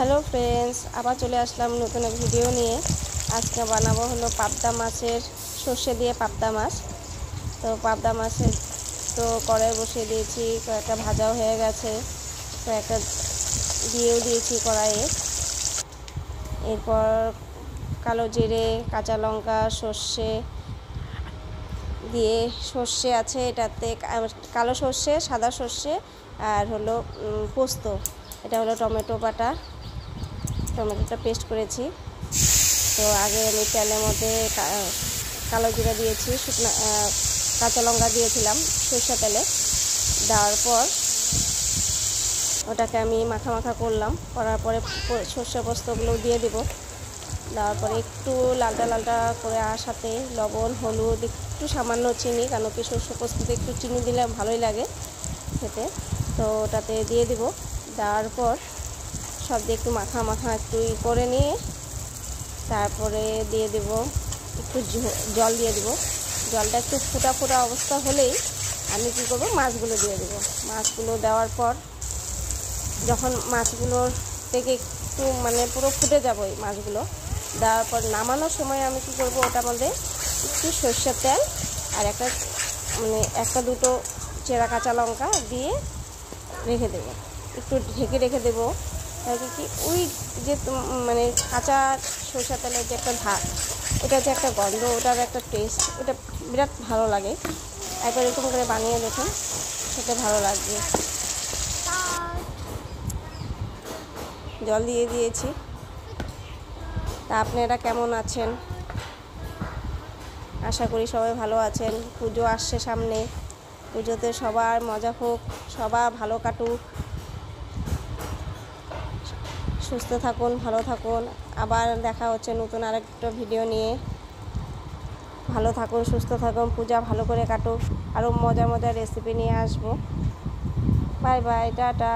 Hello friends, আবার চলে আসলাম নতুন এক ভিডিও নিয়ে। আজকে বানাবো হলো পাবদা মাছের সর্ষে দিয়ে পাবদা মাছ। তো পাবদা মাছের তো কড়াই বসিয়ে দিয়েছি, কয়েকটা ভাজাও হয়ে গেছে, কয়েকটা দিয়েও দিয়েছি কড়াইয়ে। এরপর কালো জিরে, কাঁচা লঙ্কা, সর্ষে দিয়ে, সর্ষে আছে এটাতে, কালো সর্ষে, সাদা সর্ষে আর হলো পোস্ত। এটা হলো টমেটো বাটা, টমেটোটা পেস্ট করেছি। তো আগে আমি তেলের মধ্যে কালো জিরা দিয়েছি, শুকনো কাঁচা লঙ্কা দিয়েছিলাম সরষে তেলে। দেওয়ার পর ওটাকে আমি মাখা মাখা করলাম, করার পরে সর্ষে পোস্তগুলো দিয়ে দেব। দেওয়ার পরে একটু লালটা লালটা করে আসাতে লবণ, হলুদ, একটু সামান্য চিনি, কারণ কি সর্ষে পোস্ততে একটু চিনি দিলে ভালোই লাগে খেতে। তো ওটাতে দিয়ে দেব। দেওয়ার পর সব দিয়ে একটু মাখা মাখা একটু করে নিয়ে তারপরে দিয়ে দেব একটু জল দিয়ে দেব। জলটা একটু ফোটা ফোটা অবস্থা হলেই আমি কী করবো, মাছগুলো দিয়ে দেব। মাছগুলো দেওয়ার পর যখন মাছগুলোর থেকে একটু পুরো ফুটে যাবো এই মাছগুলো, দেওয়ার পর নামানোর সময় আমি কী করবো, ওটার মধ্যে একটু সর্ষের তেল আর একটা দুটো চেরা কাঁচা লঙ্কা দিয়ে রেখে দেবো, একটু ঢেকে রেখে দেবো। তাহলে কি ওই যে কাঁচা সরষের তেলের যে একটা ভাত, ওটা যে একটা গন্ধ, ওটার একটা টেস্ট, ওটা বিরাট ভালো লাগে। একবার এরকম করে বানিয়ে দেখুন, সেটা ভালো লাগবে। জল দিয়ে দিয়েছি। তা আপনারা কেমন আছেন? আশা করি সবাই ভালো আছেন। পুজো আসছে সামনে, পুজোতে সবার মজা হোক, সবার ভালো কাটুক, সুস্থ থাকুন, ভালো থাকুন। আবার দেখা হচ্ছে নতুন আরেকটা ভিডিও নিয়ে। ভালো থাকুন, সুস্থ থাকুন, পূজা ভালো করে কাটুক, আরও মজার মজার রেসিপি নিয়ে আসবো। Bye bye, tata.